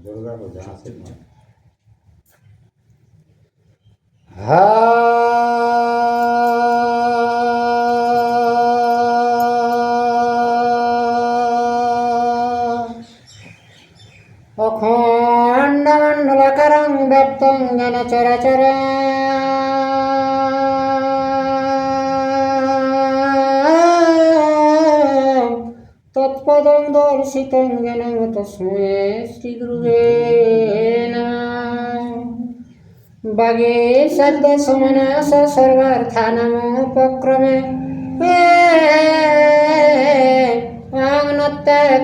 दुर्गा को जहाँ से अखण्डमण्डलकरं व्याप्तं येन चराचरं तत्पदं दर्शितं येन तस्मै श्रीगुरुवे नमः। बागे शब्दसमनास सर्वार्थानामुपक्रमे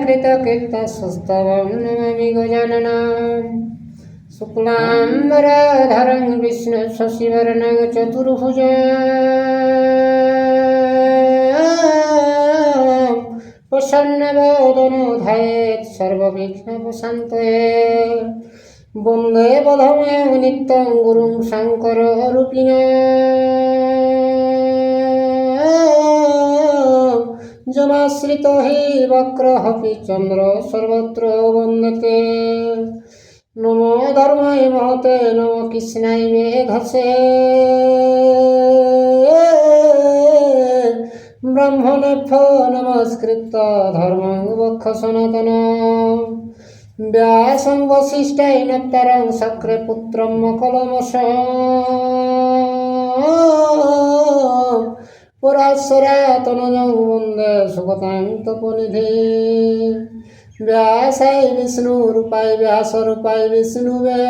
कृतकीर्तस्तवं नमामि गजाननम्। शुक्लाम्बरधरं विष्णु शशिवर्णं चतुर्भुजं प्रसन्नवदनो ध्यायेत् सर्वविघ्नोपशान्तये। वन्दे बधमं नित्यं गुरुं शङ्कररूपिणं जमाश्रितो हि वक्रः चन्द्र सर्वत्र वन्दते। नमो धर्माय महते नमो कृष्णाय वेधसे ब्रह्मणेभ्यो नमस्कृत्य धर्मं वक्ष सनातनं। व्यासं वसिष्ठैर्नप्तारं शक्रे पुत्रं मकलमशं पराशरातनजं वन्दे सुगतां तपोनिधिं। व्यासाय विष्णुरूपाय व्यासरूपाय विष्णुवे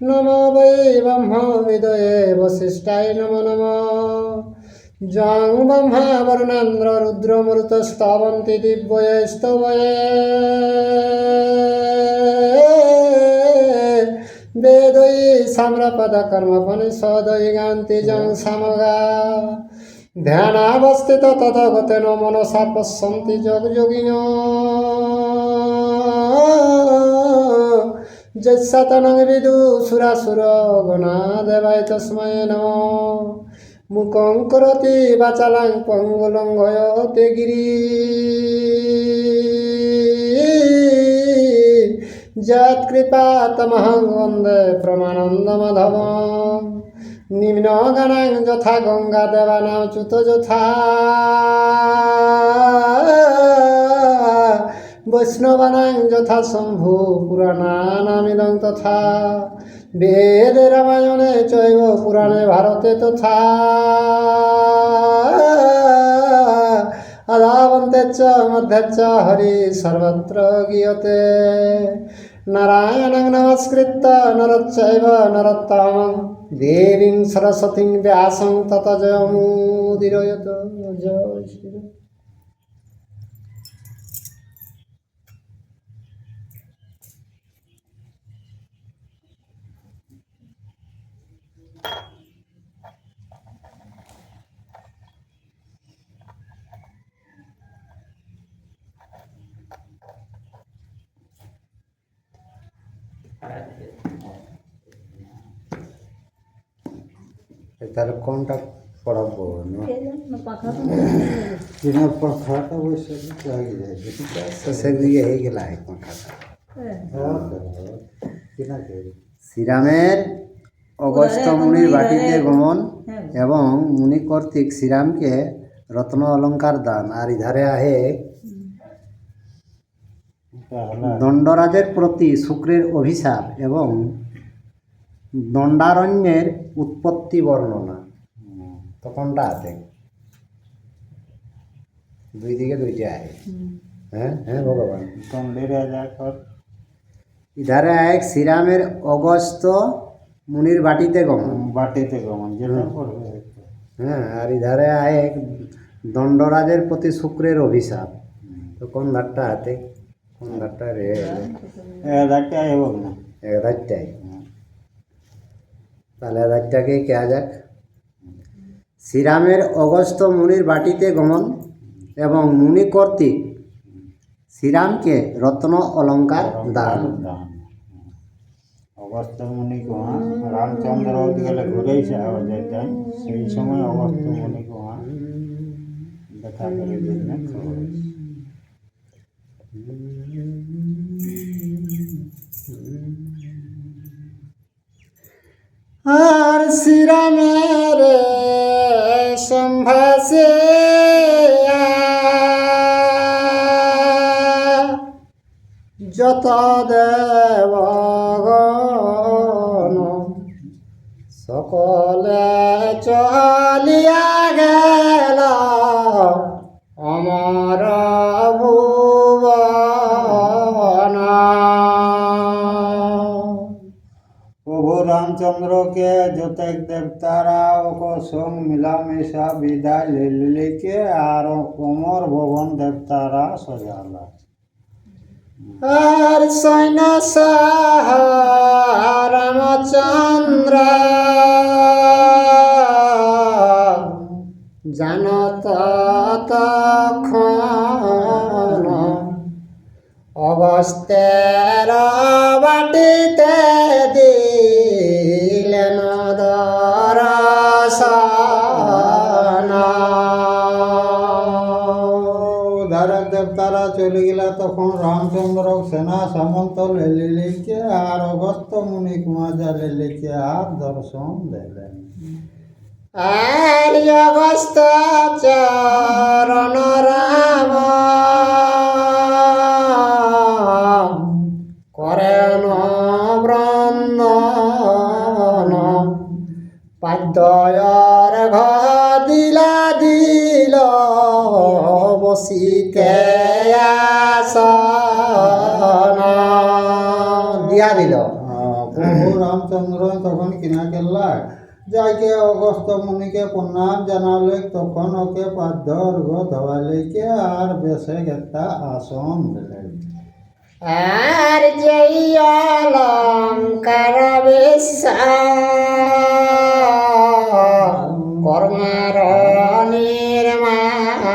नमो वै ब्रह्मविदये वसिष्ठाय नमो नमः। जं ब्रह्मा वरुणेन्द्र रुद्रमरुतस्तवन्ति दिव्यैस्तवये वेदै साम्रपदकर्मोपनिषदयै गान्ति जं सामगा। ध्यानावस्थित तथागतेन मनसा पश्यन्ति योगयोगिनो यस्यातनं विदुषुरासुरगणा देवाय तस्मै नमः। मुखं करोति वाचालं पङ्गुलं लङ्घयते गिरिं यत्कृपातमहं वन्दे परमानन्दमाधवं। निम्नगणां यथा गङ्गादेवानां च्युतो यथा वैष्णवानां यथा शम्भु पुराणानामिदं तथा वेदे रामायणे चैव पुराणे भारते तथा आदावन्ते च मध्ये च हरि सर्वत्र गीयते। नारायणं नमस्कृत्य नरं चैव नरोत्तमं देवीं सरस्वतीं व्यासं ततो जयमुदीरयेत्। जय श्रीराम। তাহলে কোনটা পড়াবো না পাখাটা বসে সেদিকে হয়ে গেল পাখাটা। শ্রীরামের অগস্ত্য মুনির বাটিতে গমন এবং মুনি কর্তৃক শ্রীরামকে রত্ন অলঙ্কার দান। আর ইধারে আহে দণ্ডরাজের প্রতি শুক্রের অভিশাপ এবং দণ্ডারণ্যের উৎপত্তি বর্ণনা। তো কোনটা আছে? দুই দিকে দুইটা আছে। হ্যাঁ হ্যাঁ ভগবান ইধারে আয় শ্রীরামের অগস্ত্য মুনির বাটিতে গমন যেটা করবে। হ্যাঁ আর ইধারে আয় দণ্ডরাজের প্রতি শুক্রের অভিশাপ। তো কোন ধারটা হাতে কোন ধারটা রে? ধারটাই হোক না, ধারটাই। তাহলে ধারটাকে কেয়া যাক। শ্রীরামের অগস্ত্য মুনির বাটিতে গমন এবং মুনি কর্তৃক শ্রীরামকে রত্ন অলঙ্কার দান। অগস্ত্য মুনি কুয়া রামচন্দ্র গেলে ঘুরেই যেতেন, সেই সময় অগস্ত্য মুনি কুয়া দেখা করে দিলেন। শ্রীরামের সম্ভাসে যত দেবগণ সকলে চলিয়া গেল অমর ভুবন। প্রভু রামচন্দ্রকে যতেক দেবতারা ওকে সঙ্গ মিলামিশা বিদায় লিখে আর অমর ভুবন দেবতারা সজালা। আর সৈন্য সাহ রামচন্দ্র জানত তখন অগস্ত্যের বাটিতে দিলেন দর্শন। ধারক দেবতারা চলে গেলা তখন রামচন্দ্র সেনা সামন্ত লিখে আর অগস্ত্য মুনি কুমাজা লিখে আর দর্শন দিলেন। আর অগস্ত্য চরণ রাম করেন বন্দন পাদ্যর দিলা দিল বসিতে আসন দিয়া দিল। প্রভু রামচন্দ্র তখন কিনা করলা যাইকে অগস্ত্য মুনিকে প্রণাম জানালে তখন ওকে পাদ্যর ধোয়ালেকে আর বেশে একটা আসন দিলেন। আর যেই অলঙ্কার কর্মার নির্মাণ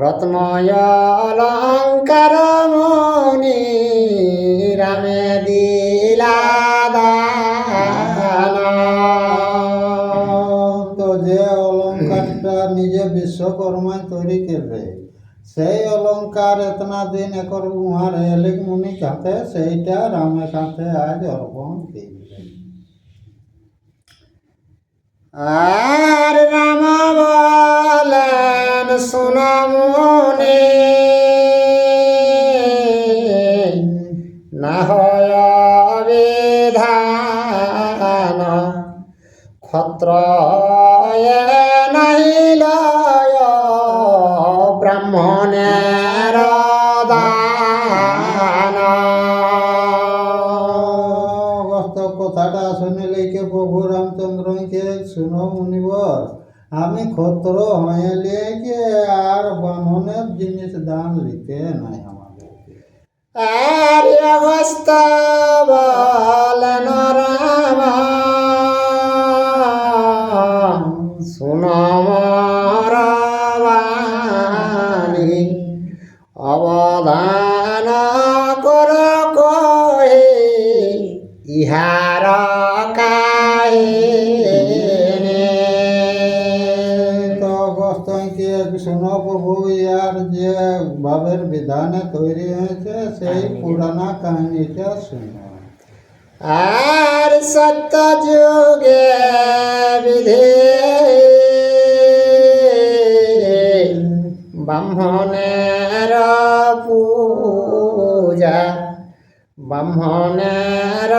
রত্নয় অলঙ্কার মনি রামে দিলা দান। তো যে অলঙ্কারটা নিজে বিশ্বকর্মায় তৈরি করবে সেই অলঙ্কার এতনা দিন একর উহার এলিক মুনি কাতে সেইটা রামের কাছে আজ অর্পণ দিলেন। আর রাম বলেন সুনামুনি না হয় বিধান ক্ষত্র নাহিল ব্রাহ্মণের দান। অগস্ত্য কথাটা শুনিলে কে প্রভু রামচন্দ্রকে শুনো মুনিবর আমি ক্ষত্র হয়ে লিখে আর ব্রাহ্মণের জিনিস দান লিখে নাই আমাদেরকে। আর অগস্ত্য বলেন রাম শুনো মোর বাণী অবদান কর কহে ইহার কাহিনী। তো অগস্ত্যকে শুনো প্রভু ইয়ার যে ভাবের বিধানে তৈরি হয়েছে সেই পুরানা কাহিনীটা শুনো। আর সত্য যুগে বিধি ব্রাহ্মণের পূজা ব্রাহ্মণের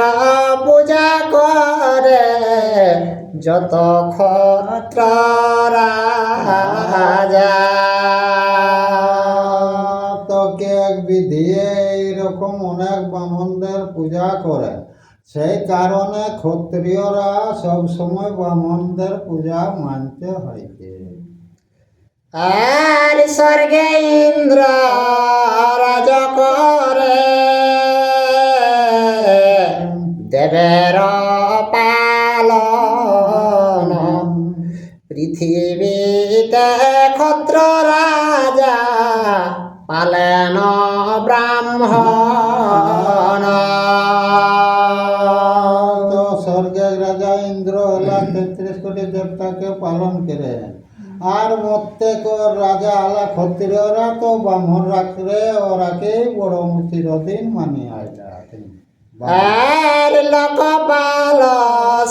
পূজা করে যত ক্ষত্র রাজা। তোকে এক বিধি এইরকম অনেক ব্রাহ্মণদের পূজা করে সেই কারণে ক্ষত্রিয়রা সবসময় ব্রাহ্মণদের পূজা মানতে হয়েছে। আর স্বর্গে ইন্দ্র রাজ করে দেবের পালন পৃথিবীতে ক্ষত্র রাজা পালেন ব্রাহ্মণ। তো স্বর্গের রাজা ইন্দ্র হলা 33 কোটি দেবতাকে পালন করে আর প্রত্যেক রাজা আলা ক্ষত্রিয়রা তো ব্রাহ্মণ রাখলে ওরাকেই বড় চিরদিন মানি আইলা। আর লোকপাল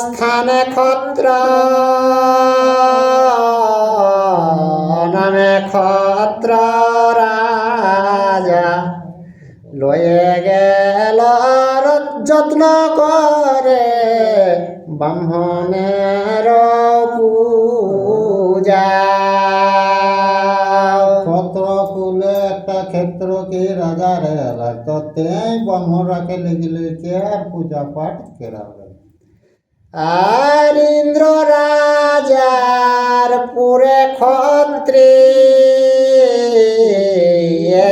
স্থানে ক্ষত্র নামে ক্ষত্র রাজা লয়ে গেল যত্ন করে ব্রাহ্মণের পূজা। ক্ষত্র কুলে একটা ক্ষেত্রকে রাজা রে লাগতো তেই ব্রাহ্মণরাকে লেগিলে কে আর পূজা পাঠ করাবে। আর ইন্দ্র রাজার পুরে ক্ষত্রি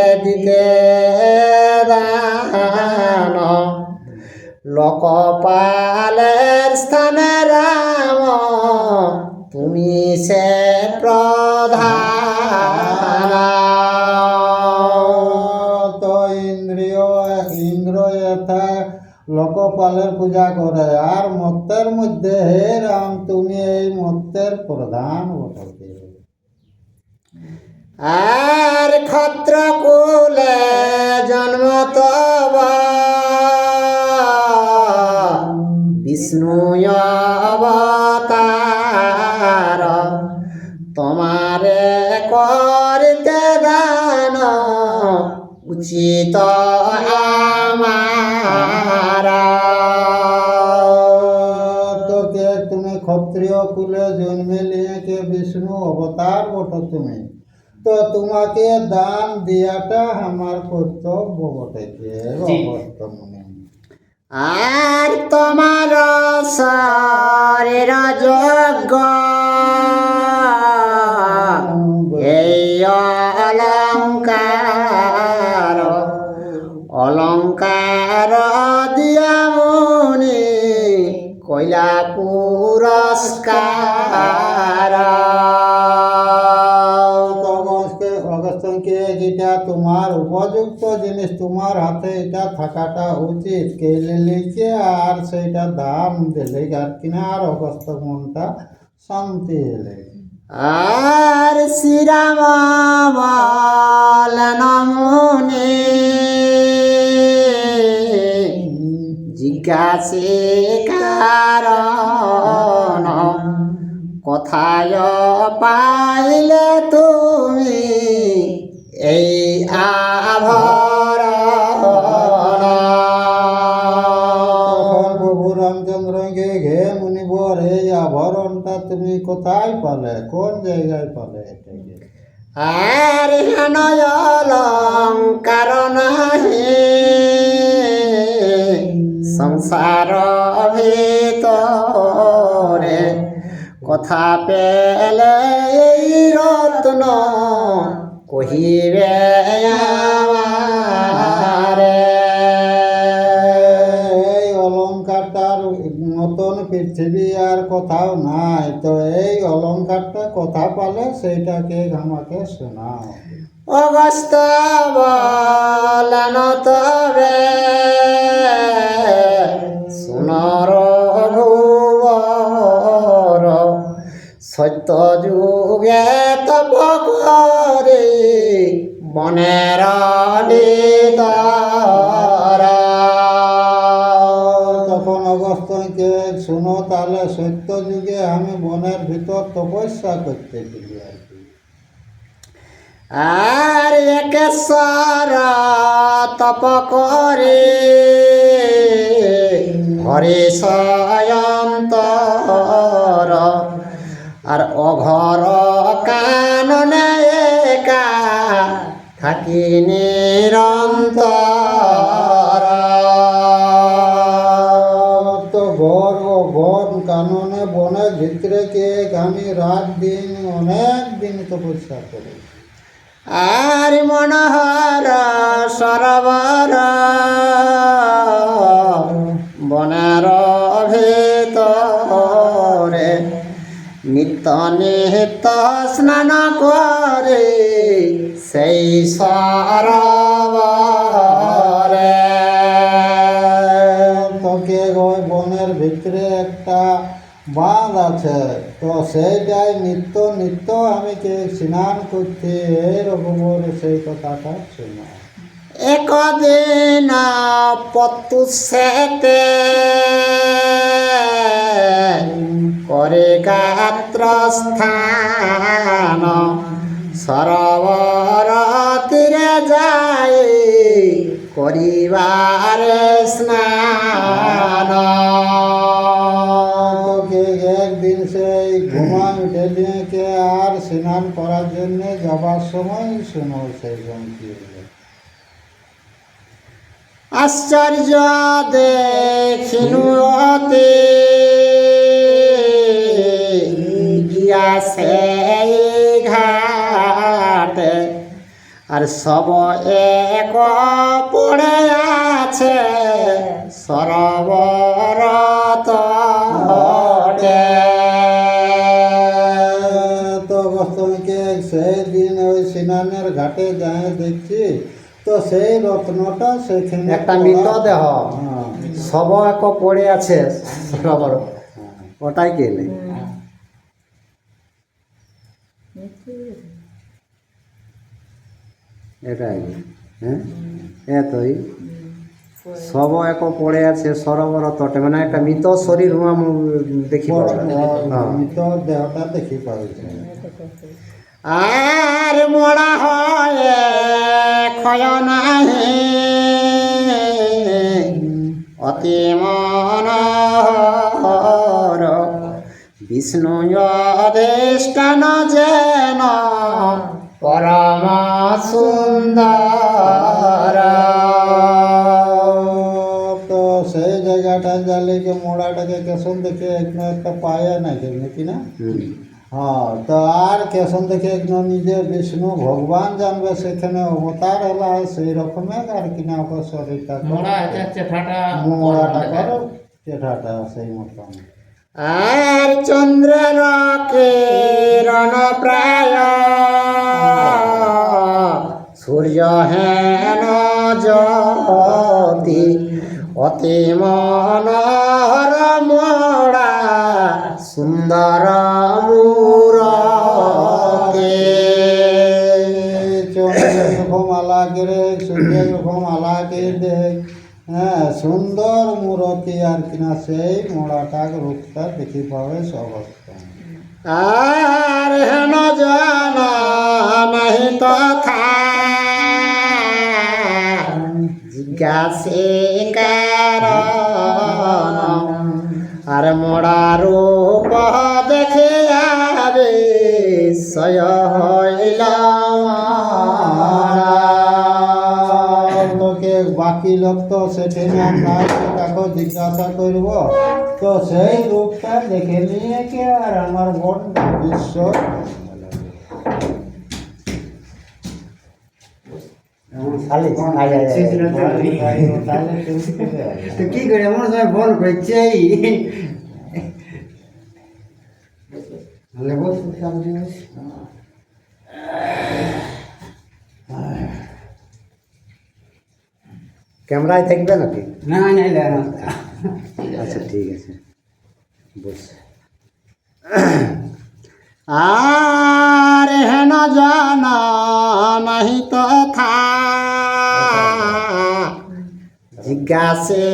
এদিকে দান লোকপালের স্থানে রাম তুমি সে প্রধান। তো ইন্দ্র এথা লোকপালের পূজা করে আর মত্তের মধ্যে হে রাম তুমি এই মত্তের প্রধান বটে। আর ক্ষত্র কুলে জন্ম তব বিষ্ণু অবতার তোমারে করিতে দান উচিত আমার। তোকে তুমি ক্ষত্রিয় কুলে জন্মেলে কে বিষ্ণু অবতার বটো তুমি, তো তোমাকে দান দিয়াটা আমার কর্তব্য বটে যে অবস্থ মনে। আর তোমার শরীর যোগ্য এই অলঙ্কার অলঙ্কার দিয়া মুনি কইলা পুরস্কার। অগস্ত্যকে যেটা তোমার উপযুক্ত জিনিস তোমার হাতে এটা থাকাটা উচিত কে লিখে আর সেইটা দাম দিলে আর কিনা আর অগস্ত্য মনটা শান্তি এলে। আর শ্রীরাম বলেন মুনি জিজ্ঞাসে কারণ কোথায় পাইলে তুমি এই আভরণ। প্রভু রামচন্দ্রকে ঘে মুনিবর এই আভরণটা তুমি কোথায় পালে, কোন জায়গায় পালে এটাকে? আর হেন অলঙ্কার নাহি সংসার ভিতরে কথা পেলে এই রত্ন কহিবে আমারে। এই অলঙ্কারটার মতন পৃথিবী আর কোথাও নাই, তো এই অলঙ্কারটা কথা পালে সেইটাকে আমাকে শোনাও। অগস্ত বলেন তবে সোনার ভুবর সত্য যুগে তপ করে বনের ভিতর। তখন অগস্ত্যকে শুনো তাহলে সত্য যুগে আমি বনের ভিতর তপস্যা করতে গেলি আর কি। আর একেশ্বর তপ করে হরে সয়ন্তর আর অঘর কাননে একা থাকি নিরন্তর। তো ঘর ও বন কাননে বনের ভিতরে কে আমি রাত দিন অনেক দিন তপস্যা করি। আর মনোহর সরোবর বনের ভিতরে নিত্য নিত্য স্নান করে সেই সরোবরে। তোকে ওই বনের ভিতরে একটা বাঁধ আছে, তো সেইটাই নিত্য নিত্য আমি কে স্নান করতে এরকম সেই কথাটা শোনা। একদিন পতুষেতে করে গাত্র স্থান সরোবর তীরে যাই করিবারে স্নান। তোকে একদিন সেই ঘুমা উঠে দিয়ে আর স্নান করার জন্য যাবার সময় শুনো সেই কি হলো। আশ্চর্য দেখিনু অতি গিয়াছে ঘাটে আর সব এক পড়ে আছে সরোবর তটে। তো তোমাকে সেই দিন ওই স্নানের ঘাটে যায় দেখছি তো সেই রত্নটা সেখানে একটা মৃতদেহ হ্যাঁ। সব এক পড়ে আছে সরোবর, ওটাই গেলে এটাই হ্যাঁ এতই সব এক পড়ে আছে সরোবর তটে, মানে একটা মৃত শরীর হুয়া দেখি পাওয়া যায়। হ্যাঁ। মৃত দেহটা দেখি পাইছে। আর মোড়া হয় ক্ষয় নাহি অতি মনোহর বিষ্ণু অধিষ্ঠান যেন পরম সুন্দর। তো সেই জায়গাটা জালে যে মোড়াটাকে কেসন দেখে একটা পায়া নাকি নাকি না। হ্যাঁ তো আর কেসন দেখে নিজে বিষ্ণু ভগবান জানবে সেখানে অবতার এলা সেই রকমের আর কিনা ওর শরীরটা মোড়াটা চেঠাটা সেই মতন। আর চন্দ্রের কিরণ প্রায় সূর্য হেন জ্যোতি অতি মনোহর মোড়া সুন্দর মূরতি। চন্দ্রের রকম আলাকে রে সূর্যের রকম আলাকে দেখ। হ্যাঁ সুন্দর মূরতি আর কিনা সেই মোড়াটা রূপটা দেখি পাবে অবস্থা। আর হেন জন নাহি তথা জিজ্ঞাসে কারণ আর মোড়া রূপ দেখে আবে সয় হইল লোকে বাকি লোক তো সেখানে আর নাই কাকে জিজ্ঞাসা করব তো সেই রূপটা দেখে নিয়ে কে আর আমার মন বিশ্ব তো কি করে এমন সময় বল করছে ক্যামেরায় থাকবে নাকি? না আচ্ছা ঠিক আছে বস। আর হেন জন নাহি তথা জিজ্ঞাসে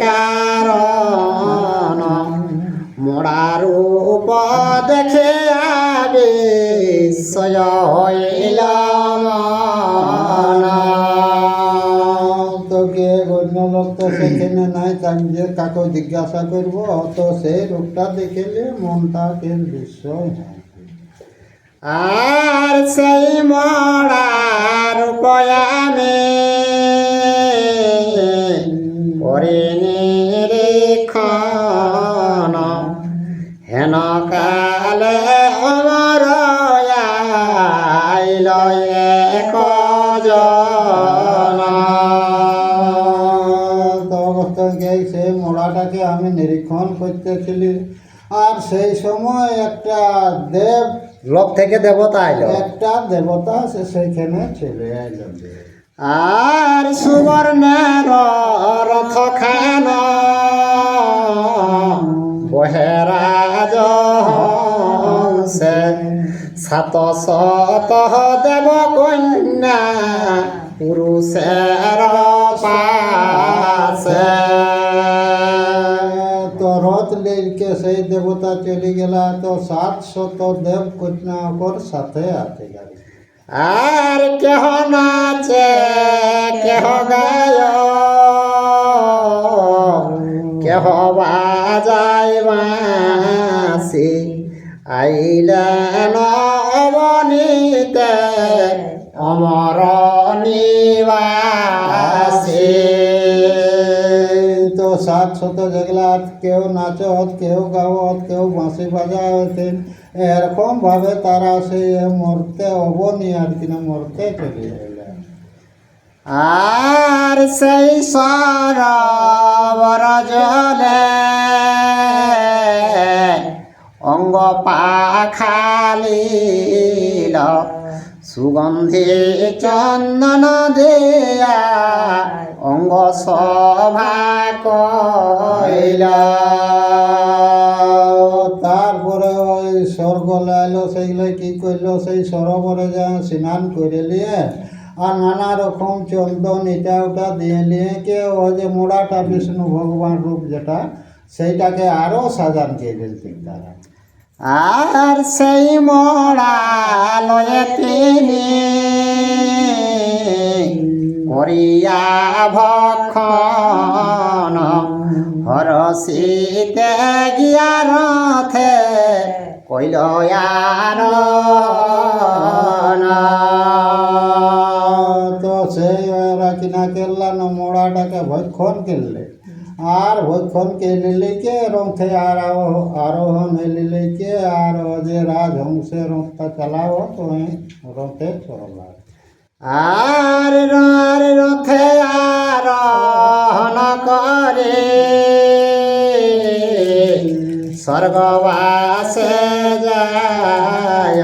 কারণ মোড়া রূপ দেখে আবে সয় হইল তোকে অন্য লোক তো সেখানে নাই তার যে কাকে জিজ্ঞাসা করব তো সেই রূপটা দেখলে মনটা কে বিস্ময় হয়। আর সেই মরার পয়ামে করে নিরীক্ষণ হেন কালে অমর আইল এক জন। তো অবস্থাকে সেই মোড়াটাকে আমি নিরীক্ষণ করতেছিলি আর সেই সময় একটা দেব লোক থেকে দেবতা আইলো, একটা দেবতা সে সেইখানে চলে আইলো। আর সুবর্ণের রথ খান বহেরাজ হংসে 700 দেব কন্যা পুরুষের পাশে। তো রথ লেকে সেই দেবতা চলে গেলা, তো 700 দেব কন্যা ওর সাথে আছে গাড়ি। আর কেহ নাচে কেহ গায়, কেহ বাজায় বাঁশি, আইলেন অবনীতে অমর নিবাসী। তো 700 যেগুলা কেউ নাচত, কেউ গাওত, কেউ বাঁশি বাজাতেন, এরকম ভাবে তারা সেই মরতে অবনি আর কিনা মরতে চলে গেলেন। আর সেই সরোবর জলে অঙ্গ পাখালিল, সুগন্ধি চন্দন দিয়া অঙ্গ সভা কইল। তারপরে ওই স্বর্গ লাইলো, সেইগুলো কি করলো, সেই সরোবরে যা স্নান করে নিয়ে আর নানা রকম চন্দন এটা ওটা দিয়ে নিয়ে কে ওই যে মোড়াটা বিষ্ণু ভগবান রূপ যেটা, সেইটাকে আরও সাজান কে দিতেন তারা। আর সেই মোড়া লয়ে তিনি করিয়া ভক্ষণ, হরসিতে গিয়া রথে কইল আরোহণ। তো সেই ওরা কিনা করলাম মোড়াটাকে ভক্ষণ করলে, আর ভক্ষণ কেলে কে রথে আর আরোহণ হইলে কে আর ও যে রাজহংসে রথটা চালাও তো রথে চলা। আর রথে আরোহণ করে স্বর্গবাসে যায়,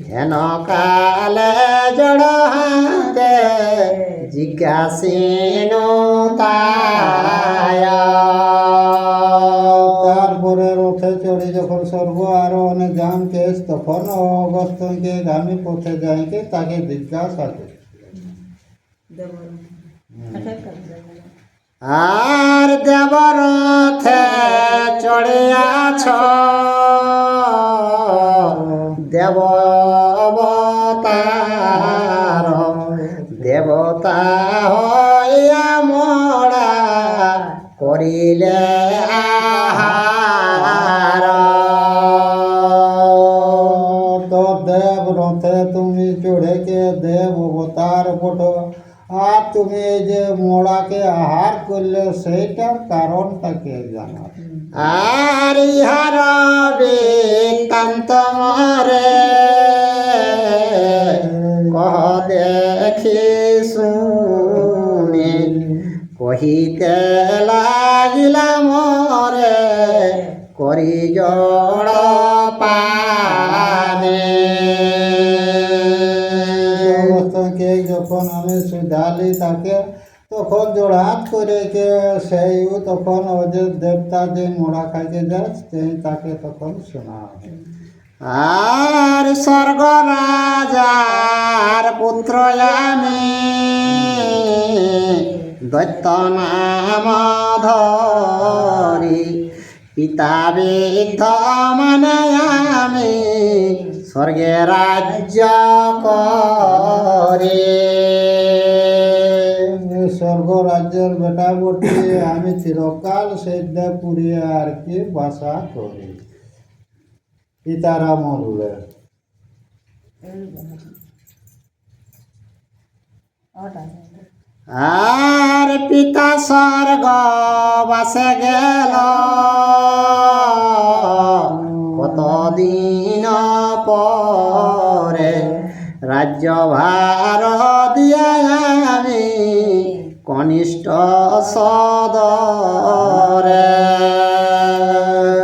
হেন কালে জড় হাতে জিজ্ঞাসীন তায়। তারপরে রথে চড়ে যখন স্বর্গ আরোহণে যান কেস, তখন অগস্ত্যকে গামী পথে যাইকে তাকে জিজ্ঞাসা করে। আর দেবরথে চড়িয়াছ দেব অবতার, দেবতা হইয়া মোড়া করিলে আহার। তো দেব রথে তুমি চড়ে কে দেব অবতার বটো, আর তুমি এই যে মোড়াকে আহার করলে সেইটার কারণটাকে জানা। আর ইহার বৃত্তান্ত মরে কহ দেখি শুনি, কহিতে লাগিলা মরে করি জড় পানে। অবস্থাকে যখন আমি সুধালি তাকে, তখন জোড়হাত করে কে সেইও তখন ও যে দেবতা যে মোড়া খাইতে যায় সেই তাকে তখন শোনা হয়। আর স্বর্গ রাজার পুত্র আমি, দৈত্য নাম ধরি, পিতা বিদ্ধ মানে আমি স্বর্গে রাজ্য করে। স্বর্গ রাজ্যের বেটা বটি আমি চিরকাল সেইটা পুড়িয়ে আর কি বাসা করি। পিতারা মরলে আর পিতা স্বর্গ বাসে গেল, কতদিন পরে রাজ্য ভার দিয়ে আমি কনিষ্ঠ সদরে।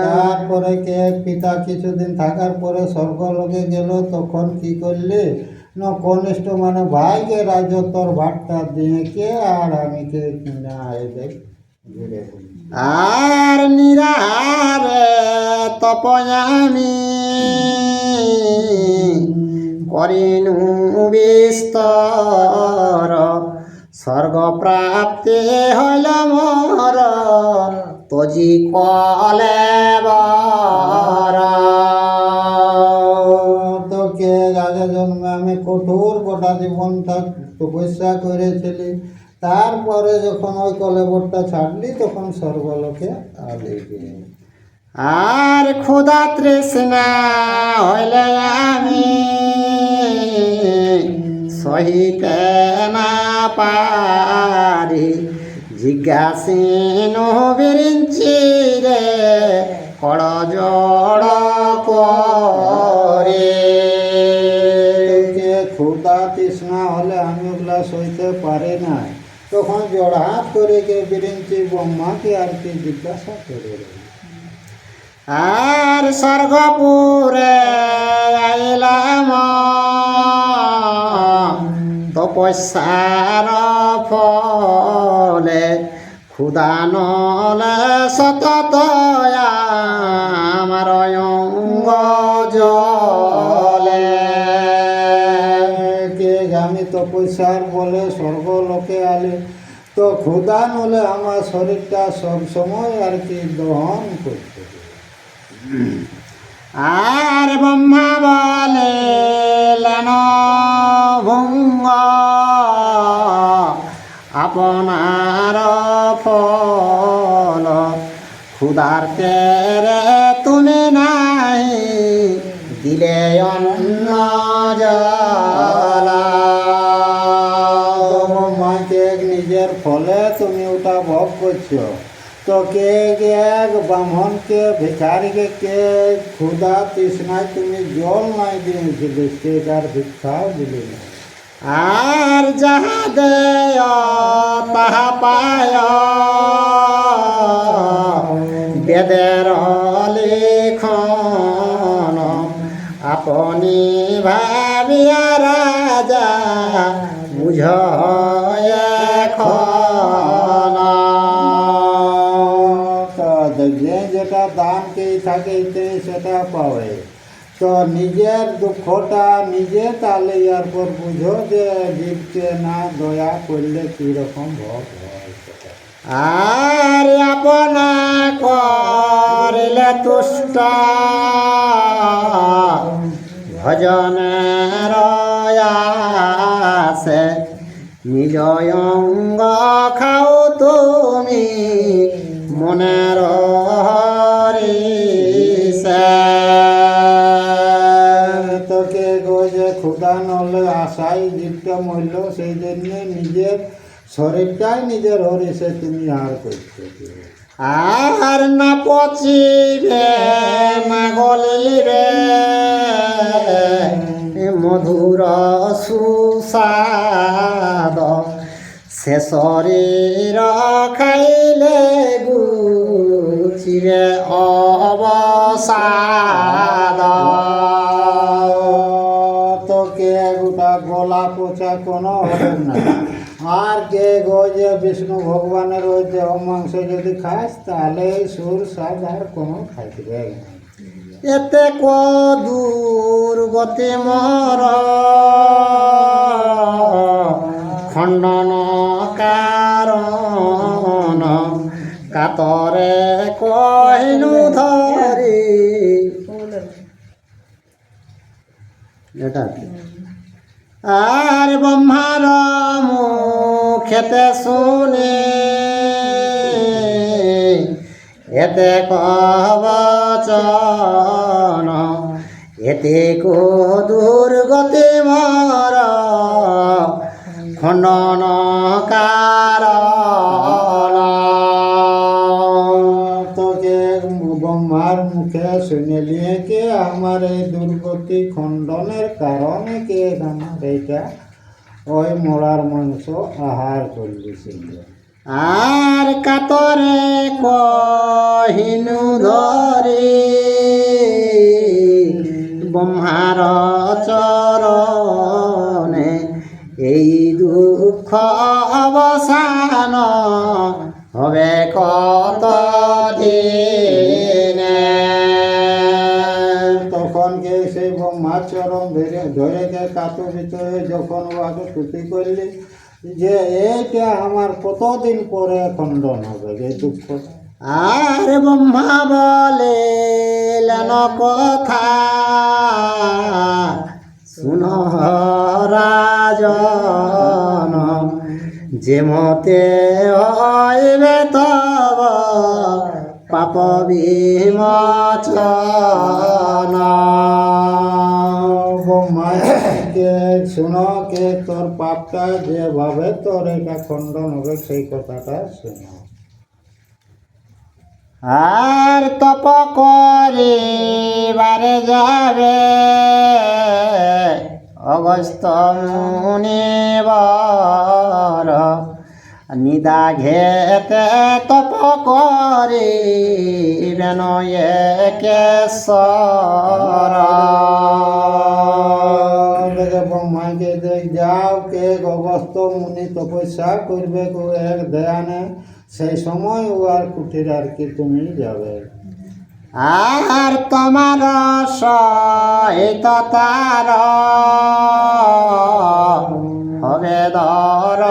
তারপরে কে পিতা কিছুদিন থাকার পরে স্বর্গলোকে গেল, তখন কি করলি না কনিষ্ঠ মানে ভাইকে রাজত্বর ভাটটা দিয়ে কে আর আমি কে কিনা এদের ঘিরে দিই। আর নিরারে তপয়ামি করিনু বিস্তর, স্বর্গ প্রাপ্তি হইল মোর তজি কলে বর। তোকে আগে জন্মে আমি কঠোর গোটা জীবনটা তপস্যা করেছিলি, তারপরে যখন ওই কলেবরটা ছাড়লি তখন স্বর্গলোকে আলিবি। আর ক্ষুধা তৃষ্ণা হইলে আমি সহিতে না পারি, জিজ্ঞাসিনু বিরিঞ্চি রে কড় জড় করে। তোকে ক্ষুধা তৃষ্ণা হলে আমি ওগুলা সইতে পারি না, তখন জড়হাত করে কে বিরিঞ্চি ব্রহ্মাকে আর কি জিজ্ঞাসা করে। আর স্বর্গপুরে আইলাম তপস্যার ফলে, ক্ষুধা নলে সতত আমার অঙ্গ জলে। কে আমি তপস্যার বলে স্বর্গলোকে আলি, তো ক্ষুধা নলে আমার শরীরটা সব সময় আর কি দহন করতে। আর ব্রহ্মা বলিলেন ভঙ্গ আপনার ফল, ক্ষুধার্তে রে তুমি নাই দিলে অন্ন জলা। মাকে নিজের ফলে তুমি ওটা ভোগ করছো, তো কে এক ব্রাহ্মণকে ভিখারিকে কে ক্ষুধা তৃষ্ণায় তুমি জল নাই দিয়েছিলে, সে তার ভিক্ষাও দিলে না। আর যাহা দেয় তাহা পায়, বেদের লেখন আপনি ভাবিয়া রাজা বুঝ এখন। যে যেটা দান কে থাকে সেটা পাবে, তো নিজের দুঃখটা নিজে তাহলে ইয়ার পর বুঝো যে জীবকে না দয়া করলে কীরকম ভোগ হয় সেটা। আর আপনা করিলে তুষ্ট ভজনের আসে, নিজ অঙ্গ খাও তুমি মনের হরিষে। তোকে যে ক্ষুধা নলে আশাই জীবটা মরল, সেই জন্য নিজের শরীরটাই নিজের হরিষে তুমি আর করছো। আর না পচিবে না গলিবে মধুর সুস্বাদ, সে শরীর খাইলে গুচিবে অবসাদ। তোকে গোটা গলা পচা কোনো হবে না। আর কে গো যে বিষ্ণু ভগবানের ওই দেহ মাংস যদি খাস তাহলে এই সুর স্বাদ আর কোনো খাইতে না। এতে কদূর গতি মর খণ্ডন কারণ, কাতরে কহিনু ধরি। এটা আর ব্রহ্মার মুখেতে শুনি এতে কবচন, এতে কো দুর্গতি মর খণ্ডন কারণ। তোকে ব্রহ্মার মুখে শুনে নিয়ে কে আমার এই দুর্গতি খণ্ডনের কারণে কে আমার এইটা ওই মোড়ার মাংস আহার করলিছিল। আর কাতরে কহিনু ধরি ব্রহ্মার চরণে, এই দুঃখ অবসান হবে কত দিনে। তখন কে সেই ব্রহ্মার চরণ ধরে কে কাতু ভিতরে যখন ওকে স্তুতি করলি, যে এইটা আমার কতদিন পরে খণ্ডন হবে এই দুঃখ? আর ব্রহ্মা বলিলেন কথা, শুন রাজন, যে মতে হইবে তব পাপ বিমোচন। ব্রহ্মাকে শুনো, কে তোর পাপটা যেভাবে তোর এটা খণ্ডন হবে সেই কথাটা শুনো। আর তপ করিবারে যাবে অগস্ত মুনিবর, নিদা ঘেতে তপ করিবেন একেশ্বর। ব্রহ্মাকে দেখ যাও, কে অগস্ত মুনি তপস্যা করবে এক ধ্যানে, সেই সময় উহার কুটির আর কি তুমি যাবে। আর তোমার সহিত তার হবে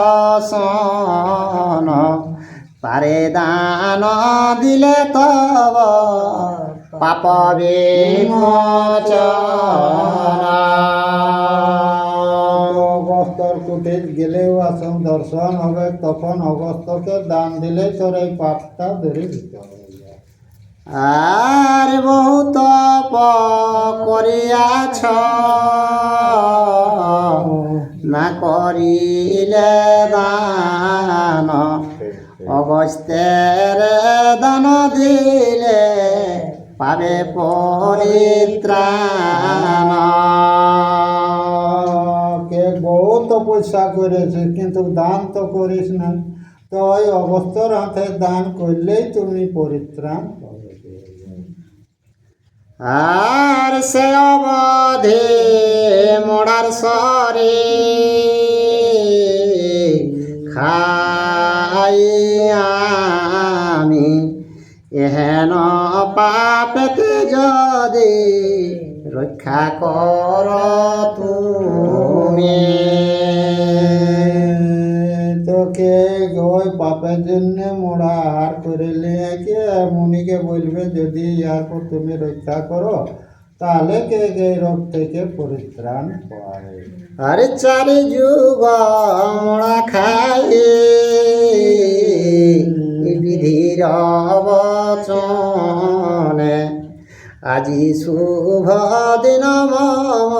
দর্শন, পারে দান দিলে তব পাপ বিমোচন। অগস্তর কুটির গেলেও আসন দর্শন হবে, তখন অগস্তকে দান দিলে তোর এই পাপটা ধরে দিতে হবে। আর বহুত করিয়াছ, না করিলে দান, অগস্তের দান দিলে পাবে পরিত্রাণ। কে বহুত তপস্যা করেছে কিন্তু দান তো করিস না, তো ওই অগস্তর হাতে দান করলেই তুমি পরিত্রাণ পাবে। আর সে অবধি মোড়ার সরে খাই আমি, এহেন পাপেতে যদি রক্ষা কর তুমি। তোকে ওই পাপের জন্য মোড়া হার করে নিয়ে কে মুনিকে বলবে, যদি ইয়ার পর তুমি রক্ষা করো তাহলে কে এই রোগ থেকে পরিত্রাণ পাবে। আরে চারি যুগ মোড়া খাই বিধির বচনে, আজি শুভ দিন মম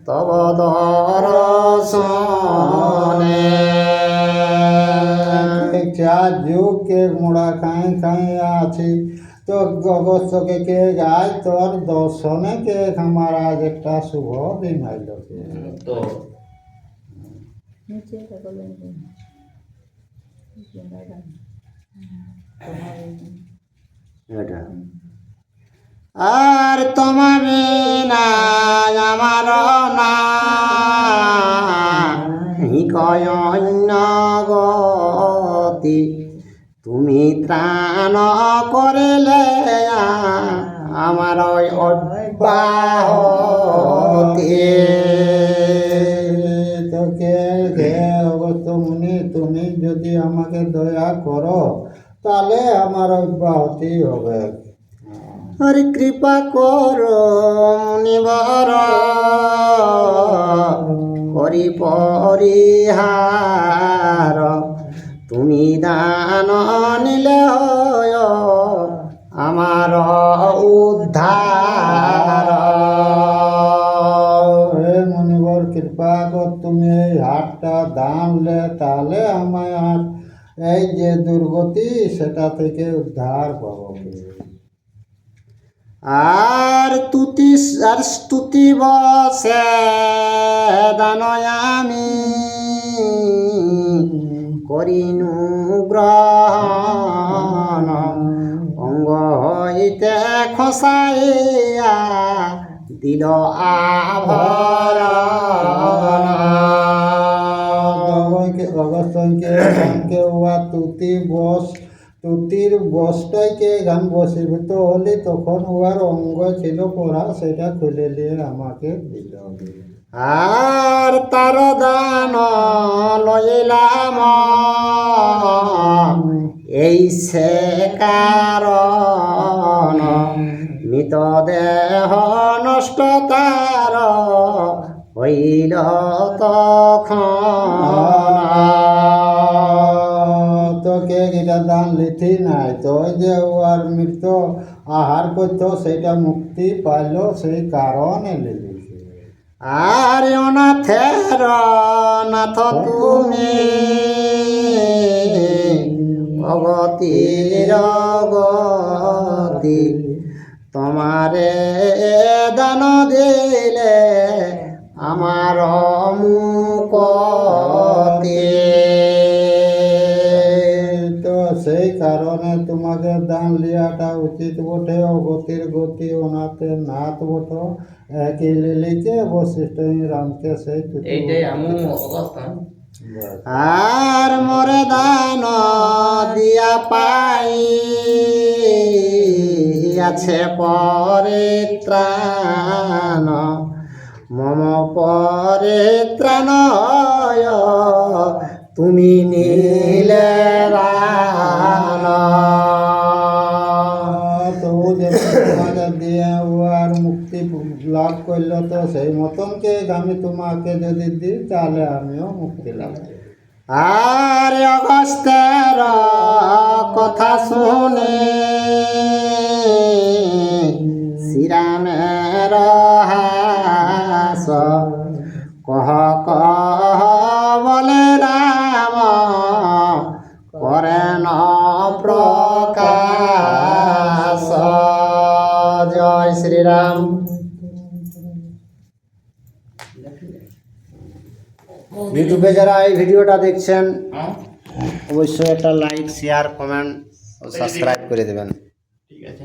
তব দর্শনে। চার যুগ কে মোড়া খাই খাই আছি, তো অগস্তকে কে গায় তোর দর্শনে কে আমার আজ একটা শুভ দিন আইল। এটা আর তোমার না আমার না কয় অন্য গতি, তুমি ত্রাণ করিলে আমার অব্যাহতি। তোকে হে অগস্ত্য মুনি, তুমি যদি আমাকে দয়া করো তাহলে আমার অব্যাহতি হবে। হরি কৃপা করো মুনিবর, করি পরিহার, তুমি দান নিলে হয় আমার উদ্ধার। হে মুনিবর কৃপা কর, তুমি এই হাটটা দানলে তাহলে আমার এই যে দুর্গতি সেটা থেকে উদ্ধার পাবো। আর তুতি আর স্তুতি বসে দানয় আমি করিনু গ্রহণ, অঙ্গ হইতে খসাইয়া দিল আভরণ। অগস্ত্যকে উহা তুতির বসটাইকে গান বসীভূত হলে তখন উহার অঙ্গ ছিল পড়া, সেটা খুলে নিয়ে আমাকে দিল। আর তার দান লইলাম এই সে কারণ মৃতদেহ নষ্ট তার হইল তখন। তোকে এটা দান লিথি নাই, তো ওই যে ওর মৃত্যু আহার করতো সেটা মুক্তি পাইলো, সেই কারণে লিখেছে। আর অনাথের নাথ তুমি অগতির গতি, তোমারে দান দিলে আমার মুকতি। তো সেই কারণে তোমাকে দান লিয়াটা উচিত বটে। অগতির গতি অনাথের নাথ বটো, একই লিলিকে বশিষ্ঠ রামকে সেই এইটাই আমি অবস্থা। আর মোরে দান দিয়া পাই আছে পরিত্রাণ, মম পরিত্রাণ তুমি নীলে রান। তো যে তোমাকে দিয়ে ও আর মুক্তি লাভ করলো, তো সেই মতনকে আমি তোমাকে যদি দিই তাহলে আমিও মুক্তি লাভ করি। আর অগস্ত্যের কথা শুনে শ্রীরামের হাস, কহ কহ বলে রাম করেন প্রকাশ। জয় শ্রীরাম। ইউটিউবে যারা এই ভিডিওটা দেখছেন অবশ্যই একটা লাইক, শেয়ার, কমেন্ট ও সাবস্ক্রাইব করে দেবেন। ঠিক আছে।